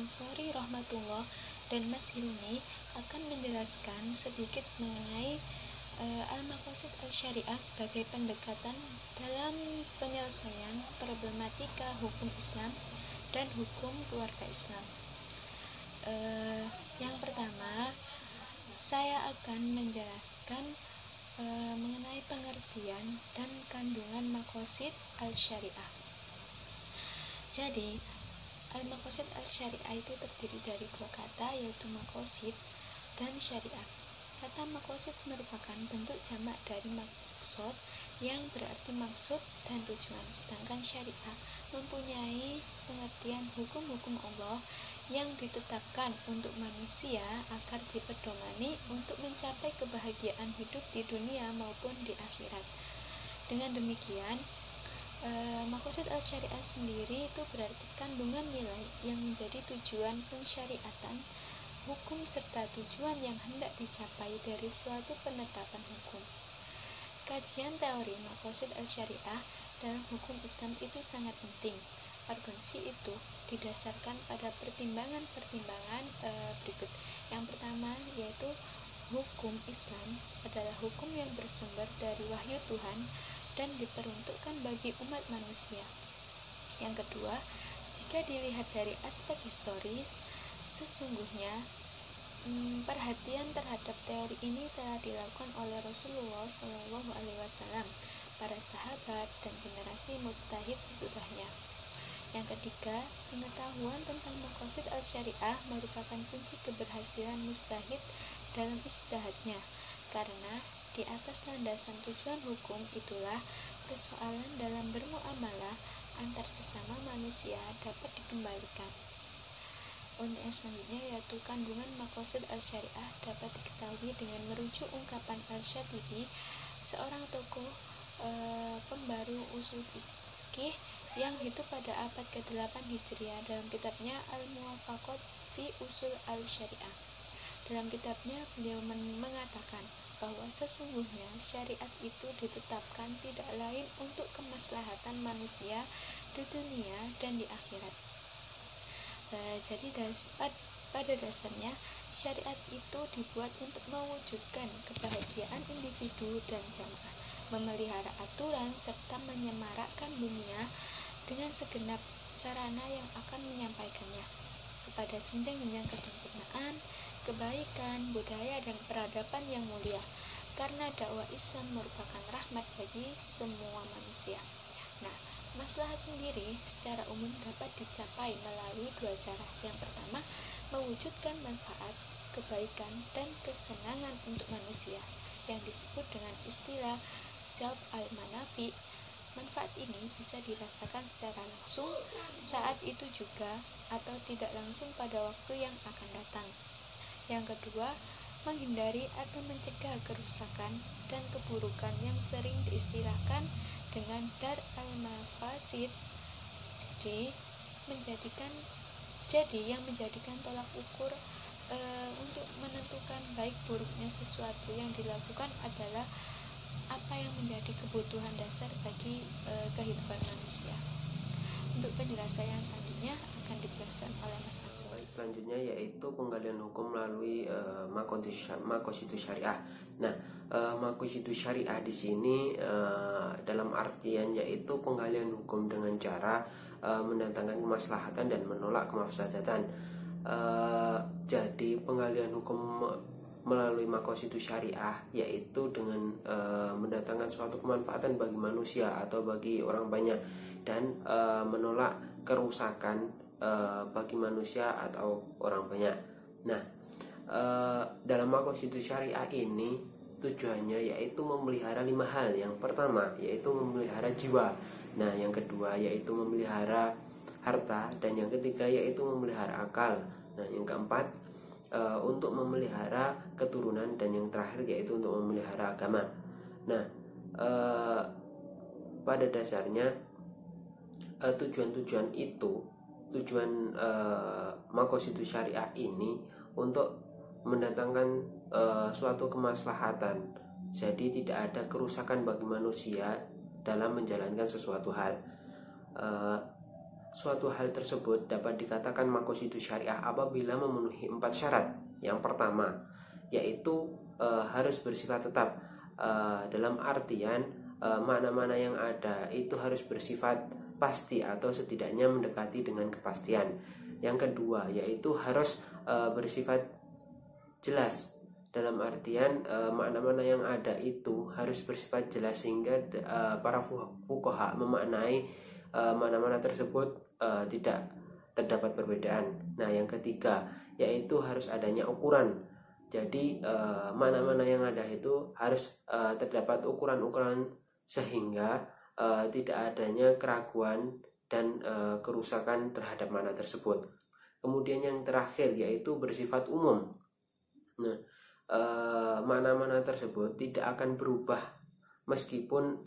Ansori rahmatullah dan Mas Hilmi akan menjelaskan sedikit mengenai al-maqasid al-syariah sebagai pendekatan dalam penyelesaian problematika hukum Islam dan hukum keluarga Islam. Yang pertama, saya akan menjelaskan mengenai pengertian dan kandungan maqasid al-syariah. Jadi, al-maqasid al-syariah itu terdiri dari dua kata, yaitu maqasid dan syariah. Kata maqasid merupakan bentuk jamak dari maksud yang berarti maksud dan tujuan, sedangkan syariah mempunyai pengertian hukum-hukum Allah yang ditetapkan untuk manusia agar dipedomani untuk mencapai kebahagiaan hidup di dunia maupun di akhirat. Dengan demikian, maqasid al-syariah sendiri itu berarti kandungan nilai yang menjadi tujuan pensyariatan hukum serta tujuan yang hendak dicapai dari suatu penetapan hukum. Kajian teori maqasid al-syariah dalam hukum Islam itu sangat penting. Argumentasi itu didasarkan pada pertimbangan berikut. Yang pertama yaitu hukum Islam adalah hukum yang bersumber dari wahyu Tuhan dan diperuntukkan bagi umat manusia. Yang kedua, jika dilihat dari aspek historis, sesungguhnya perhatian terhadap teori ini telah dilakukan oleh Rasulullah SAW, para sahabat, dan generasi mujtahid sesudahnya. Yang ketiga, pengetahuan tentang maqasid al-syariah merupakan kunci keberhasilan mujtahid dalam ijtihadnya, karena di atas landasan tujuan hukum itulah persoalan dalam bermuamalah antar sesama manusia dapat dikembalikan. Untuk yang selanjutnya yaitu kandungan maqasid al-syariah dapat diketahui dengan merujuk ungkapan Al-Syatibi, seorang tokoh pembaru usul fikih yang hidup pada abad ke-8 Hijriah dalam kitabnya Al-Muwafaqat fi Usul al-Syariah. Dalam kitabnya beliau mengatakan bahwa sesungguhnya syariat itu ditetapkan tidak lain untuk kemaslahatan manusia di dunia dan di akhirat. Jadi pada dasarnya syariat itu dibuat untuk mewujudkan kebahagiaan individu dan jamaah, memelihara aturan serta menyemarakkan dunia dengan segenap sarana yang akan menyampaikannya kepada jenjang-jenjang kesempurnaan, kebaikan, budaya, dan peradaban yang mulia, karena dakwah Islam merupakan rahmat bagi semua manusia. Nah, maslahat sendiri secara umum dapat dicapai melalui dua cara. Yang pertama, mewujudkan manfaat, kebaikan, dan kesenangan untuk manusia yang disebut dengan istilah jalb al-manafi. Manfaat ini bisa dirasakan secara langsung saat itu juga atau tidak langsung pada waktu yang akan datang. Yang kedua, menghindari atau mencegah kerusakan dan keburukan yang sering diistilahkan dengan dar al-mafasid. Jadi yang menjadikan tolak ukur untuk menentukan baik buruknya sesuatu yang dilakukan adalah apa yang menjadi kebutuhan dasar bagi kehidupan manusia. Untuk penjelasan yang selanjutnya akan dijelaskan oleh Mas Ansori. Selanjutnya yaitu penggalian hukum melalui maqasid syariah. Nah, maqasid syariah di sini dalam artian yaitu penggalian hukum dengan cara mendatangkan kemaslahatan dan menolak kemafsadatan. Jadi penggalian hukum melalui maqasid syariah yaitu dengan mendatangkan suatu kemanfaatan bagi manusia atau bagi orang banyak dan menolak kerusakan bagi manusia atau orang banyak. Nah, dalam maqasid syariah ini tujuannya yaitu memelihara 5 hal. Yang pertama yaitu memelihara jiwa. Nah, yang kedua yaitu memelihara harta, dan yang ketiga yaitu memelihara akal. Nah, yang keempat untuk memelihara keturunan, dan yang terakhir yaitu untuk memelihara agama. Nah, pada dasarnya tujuan maqasid syariah ini untuk mendatangkan suatu kemaslahatan. Jadi tidak ada kerusakan bagi manusia dalam menjalankan sesuatu hal. suatu hal tersebut dapat dikatakan makosidu syariah apabila memenuhi 4 syarat. Yang pertama yaitu harus bersifat tetap, dalam artian mana-mana yang ada itu harus bersifat pasti atau setidaknya mendekati dengan kepastian. Yang kedua yaitu harus bersifat jelas, dalam artian makna-makna yang ada itu harus bersifat jelas sehingga para fuqaha memaknai makna-makna tersebut tidak terdapat perbedaan. Nah, yang ketiga yaitu harus adanya ukuran. Jadi makna-makna yang ada itu harus terdapat ukuran-ukuran sehingga tidak adanya keraguan dan kerusakan terhadap makna tersebut. Kemudian yang terakhir yaitu bersifat umum. Nah, makna-makna tersebut tidak akan berubah meskipun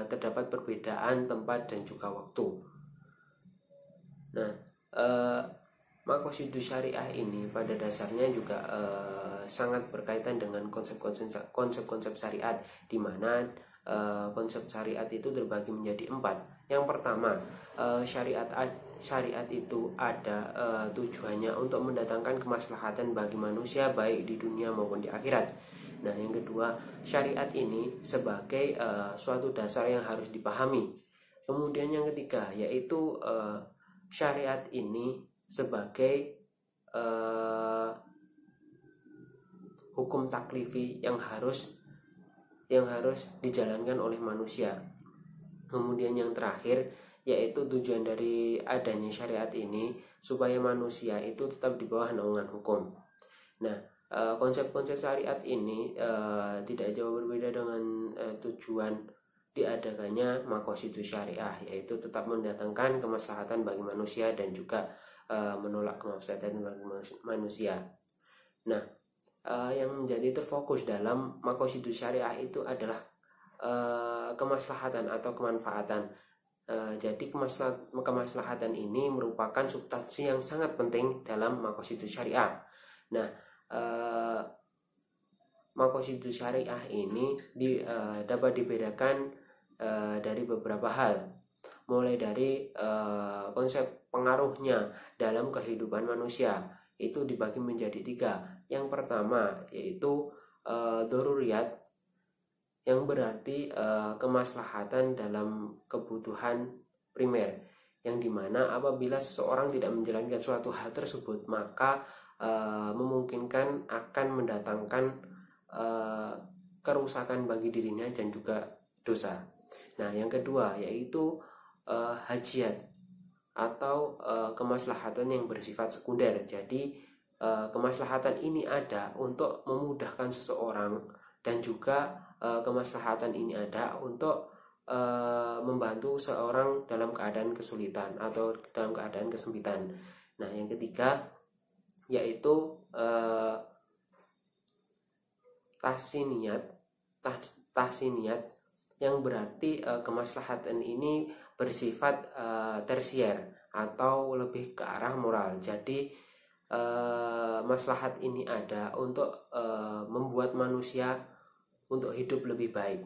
terdapat perbedaan tempat dan juga waktu. Nah, makosidu syariah ini pada dasarnya juga sangat berkaitan dengan konsep-konsep syariat, di mana konsep syariat itu terbagi menjadi 4. Yang pertama, syariat itu ada tujuannya untuk mendatangkan kemaslahatan bagi manusia baik di dunia maupun di akhirat. Nah, yang kedua, syariat ini sebagai suatu dasar yang harus dipahami. Kemudian yang ketiga yaitu syariat ini sebagai hukum taklifi yang harus dijalankan oleh manusia. Kemudian yang terakhir yaitu tujuan dari adanya syariat ini supaya manusia itu tetap di bawah naungan hukum. Nah, konsep-konsep syariat ini tidak jauh berbeda dengan tujuan diadakannya makosidu syariah, yaitu tetap mendatangkan kemaslahatan bagi manusia dan juga menolak kemaslahatan bagi manusia. Nah, yang menjadi terfokus dalam makosidu syariah itu adalah kemaslahatan atau kemanfaatan. Jadi kemaslahatan ini merupakan substansi yang sangat penting dalam makosidu syariah. Nah, makosidu syariah ini dapat dibedakan dari beberapa hal, mulai dari konsep pengaruhnya dalam kehidupan manusia itu dibagi menjadi 3. Yang pertama yaitu daruriyat, yang berarti kemaslahatan dalam kebutuhan primer, yang dimana apabila seseorang tidak menjalankan suatu hal tersebut maka memungkinkan akan mendatangkan kerusakan bagi dirinya dan juga dosa. Nah, yang kedua yaitu hajiat atau kemaslahatan yang bersifat sekunder. Jadi kemaslahatan ini ada untuk memudahkan seseorang dan juga kemaslahatan ini ada untuk membantu seorang dalam keadaan kesulitan atau dalam keadaan kesempitan. Nah, yang ketiga yaitu tahsiniyat, yang berarti kemaslahatan ini bersifat tersier atau lebih ke arah moral. Jadi maslahat ini ada untuk membuat manusia untuk hidup lebih baik.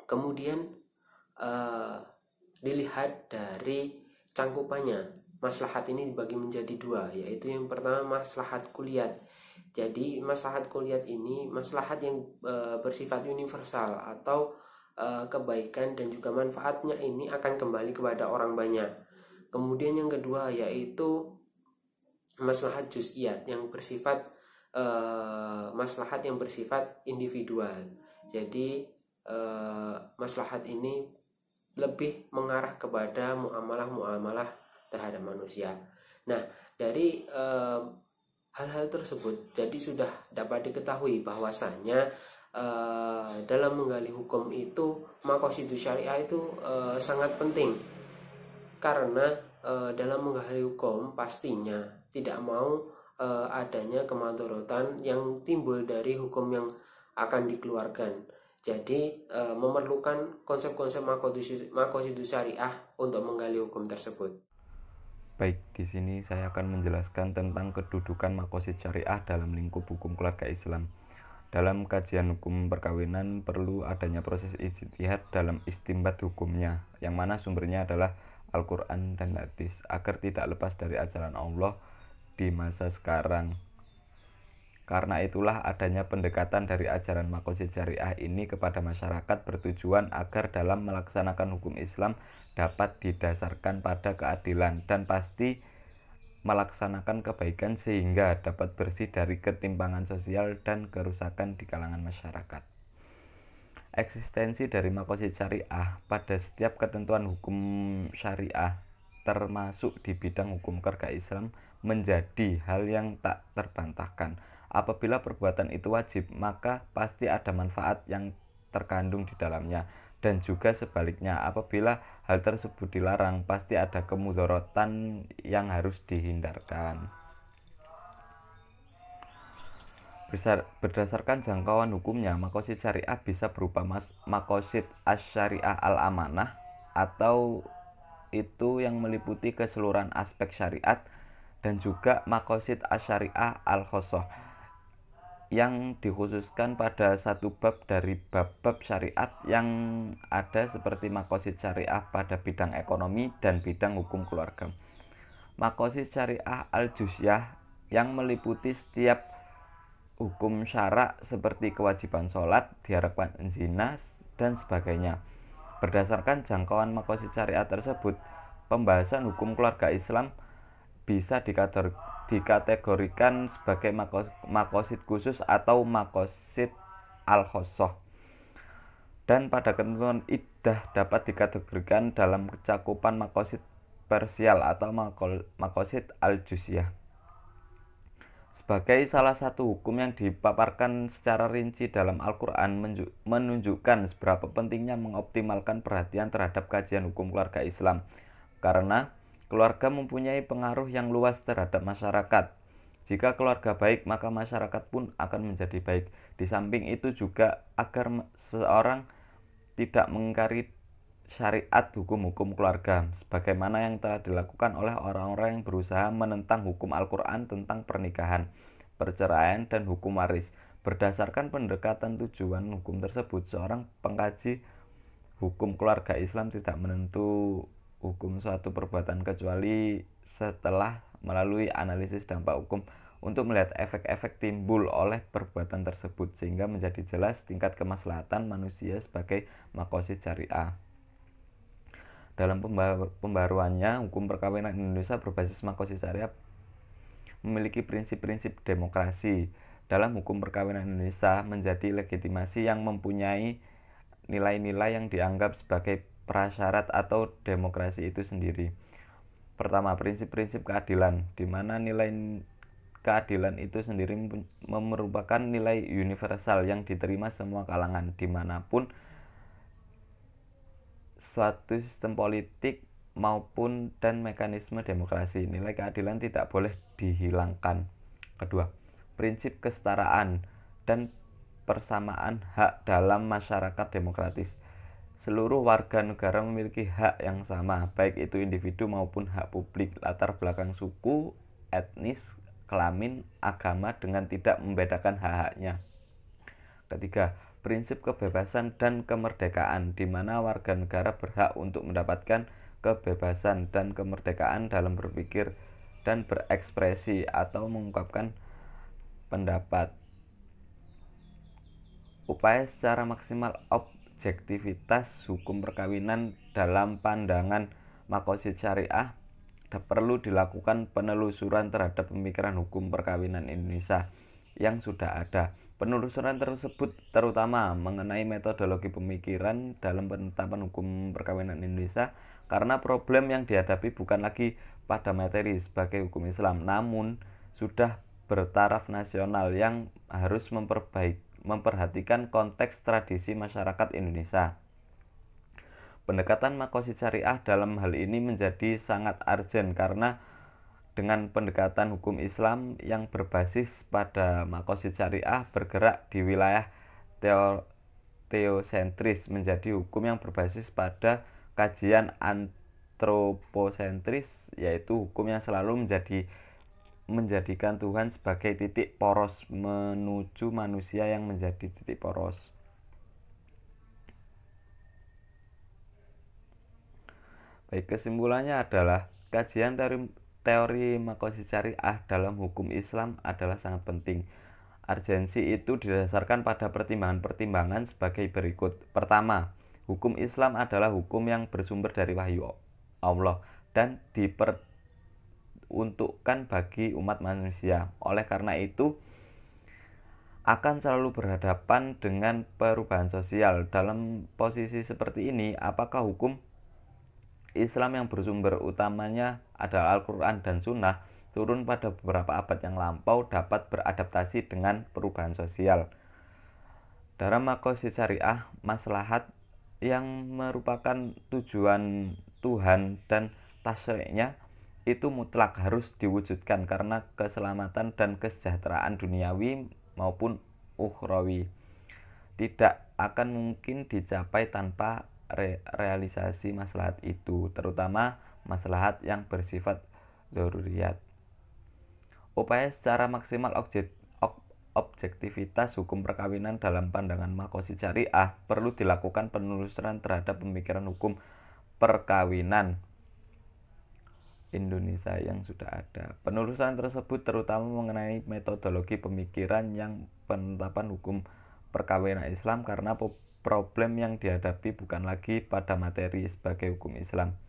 Kemudian dilihat dari cangkupannya, maslahat ini dibagi menjadi 2, yaitu yang pertama maslahat kuliat. Jadi maslahat kuliat ini maslahat yang bersifat universal atau kebaikan dan juga manfaatnya ini akan kembali kepada orang banyak. Kemudian yang kedua yaitu maslahat juz'iyat, yang bersifat maslahat yang bersifat individual. Jadi maslahat ini lebih mengarah kepada muamalah terhadap manusia. Nah, dari hal-hal tersebut jadi sudah dapat diketahui bahwasanya dalam menggali hukum itu makosidu syariah itu sangat penting, karena dalam menggali hukum pastinya tidak mau adanya kemadharatan yang timbul dari hukum yang akan dikeluarkan. Jadi memerlukan konsep-konsep makosidu syariah untuk menggali hukum tersebut. Baik, di sini saya akan menjelaskan tentang kedudukan makosid syariah dalam lingkup hukum keluarga Islam. Dalam kajian hukum perkawinan perlu adanya proses ijtihad dalam istinbat hukumnya, yang mana sumbernya adalah Al-Quran dan hadis agar tidak lepas dari ajaran Allah di masa sekarang. Karena itulah adanya pendekatan dari ajaran makosid syariah ini kepada masyarakat bertujuan agar dalam melaksanakan hukum Islam dapat didasarkan pada keadilan dan pasti melaksanakan kebaikan sehingga dapat bersih dari ketimpangan sosial dan kerusakan di kalangan masyarakat. Eksistensi dari makosid syariah pada setiap ketentuan hukum syariah termasuk di bidang hukum keluarga Islam menjadi hal yang tak terbantahkan. Apabila perbuatan itu wajib, maka pasti ada manfaat yang terkandung di dalamnya. Dan juga sebaliknya, apabila hal tersebut dilarang, pasti ada kemudorotan yang harus dihindarkan. Berdasarkan jangkauan hukumnya, makosid syariah bisa berupa makosid asy-syariah al-amanah, atau itu yang meliputi keseluruhan aspek syariat, dan juga makosid asy-syariah al-khosoh, yang dikhususkan pada satu bab dari bab-bab syariat yang ada, seperti makosid syariah pada bidang ekonomi dan bidang hukum keluarga. Makosid syariah al-juzyah yang meliputi setiap hukum syara seperti kewajiban sholat, diharapkan zina, dan sebagainya. Berdasarkan jangkauan makosid syariah tersebut, pembahasan hukum keluarga Islam bisa dikategorikan sebagai makosid khusus atau makosid al-khosoh. Dan pada ketentuan iddah dapat dikategorikan dalam cakupan makosid parsial atau makosid al-juzyah. Sebagai salah satu hukum yang dipaparkan secara rinci dalam Al-Quran, menunjukkan seberapa pentingnya mengoptimalkan perhatian terhadap kajian hukum keluarga Islam, karena keluarga mempunyai pengaruh yang luas terhadap masyarakat. Jika keluarga baik, maka masyarakat pun akan menjadi baik. Di samping itu juga agar seorang tidak mengingkari syariat hukum-hukum keluarga, sebagaimana yang telah dilakukan oleh orang-orang yang berusaha menentang hukum Al-Quran tentang pernikahan, perceraian, dan hukum waris. Berdasarkan pendekatan tujuan hukum tersebut, seorang pengkaji hukum keluarga Islam tidak menentu hukum suatu perbuatan kecuali setelah melalui analisis dampak hukum untuk melihat efek-efek timbul oleh perbuatan tersebut, sehingga menjadi jelas tingkat kemaslahatan manusia sebagai makosid syariah. Dalam pembaruannya, hukum perkawinan Indonesia berbasis makosid syariah memiliki prinsip-prinsip demokrasi. Dalam hukum perkawinan Indonesia menjadi legitimasi yang mempunyai nilai-nilai yang dianggap sebagai prasyarat atau demokrasi itu sendiri. Pertama, prinsip-prinsip keadilan, di mana nilai keadilan itu sendiri merupakan nilai universal yang diterima semua kalangan dimanapun suatu sistem politik maupun dan mekanisme demokrasi. Nilai keadilan tidak boleh dihilangkan. Kedua, prinsip kesetaraan dan persamaan hak dalam masyarakat demokratis. Seluruh warga negara memiliki hak yang sama, baik itu individu maupun hak publik, latar belakang suku, etnis, kelamin, agama, dengan tidak membedakan hak-haknya. Ketiga, prinsip kebebasan dan kemerdekaan, di mana warga negara berhak untuk mendapatkan kebebasan dan kemerdekaan dalam berpikir dan berekspresi atau mengungkapkan pendapat. Upaya secara maksimal objektivitas hukum perkawinan dalam pandangan makosid syariah perlu dilakukan penelusuran terhadap pemikiran hukum perkawinan Indonesia yang sudah ada. Penelusuran tersebut terutama mengenai metodologi pemikiran dalam penetapan hukum perkawinan Indonesia, karena problem yang dihadapi bukan lagi pada materi sebagai hukum Islam, namun sudah bertaraf nasional yang harus memperhatikan konteks tradisi masyarakat Indonesia. Pendekatan makosid syariah dalam hal ini menjadi sangat urgent, karena dengan pendekatan hukum Islam yang berbasis pada makosid syariah bergerak di wilayah teosentris menjadi hukum yang berbasis pada kajian antroposentris, yaitu hukum yang selalu menjadikan Tuhan sebagai titik poros menuju manusia yang menjadi titik poros. Baik, kesimpulannya adalah kajian teori makosid syariah dalam hukum Islam adalah sangat penting. Urgensi itu didasarkan pada pertimbangan-pertimbangan sebagai berikut. Pertama, hukum Islam adalah hukum yang bersumber dari wahyu Allah dan diperuntukkan bagi umat manusia. Oleh karena itu, akan selalu berhadapan dengan perubahan sosial. Dalam posisi seperti ini, apakah hukum Islam yang bersumber utamanya adalah Al-Quran dan Sunnah turun pada beberapa abad yang lampau dapat beradaptasi dengan perubahan sosial? Dalam makosid syariah, maslahat yang merupakan tujuan Tuhan dan tasyri'nya itu mutlak harus diwujudkan karena keselamatan dan kesejahteraan duniawi maupun ukhrawi tidak akan mungkin dicapai tanpa realisasi maslahat itu, terutama maslahat yang bersifat daruriyat. Upaya secara maksimal objektivitas hukum perkawinan dalam pandangan makosid syariah perlu dilakukan penelusuran terhadap pemikiran hukum perkawinan Indonesia yang sudah ada. Penelusuran tersebut terutama mengenai metodologi pemikiran yang penetapan hukum perkawinan Islam karena problem yang dihadapi bukan lagi pada materi sebagai hukum Islam,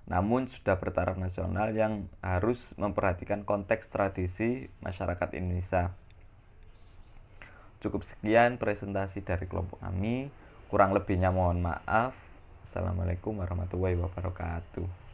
namun sudah bertaraf nasional yang harus memperhatikan konteks tradisi masyarakat Indonesia. Cukup sekian presentasi dari kelompok kami. Kurang lebihnya mohon maaf. Assalamualaikum warahmatullahi wabarakatuh.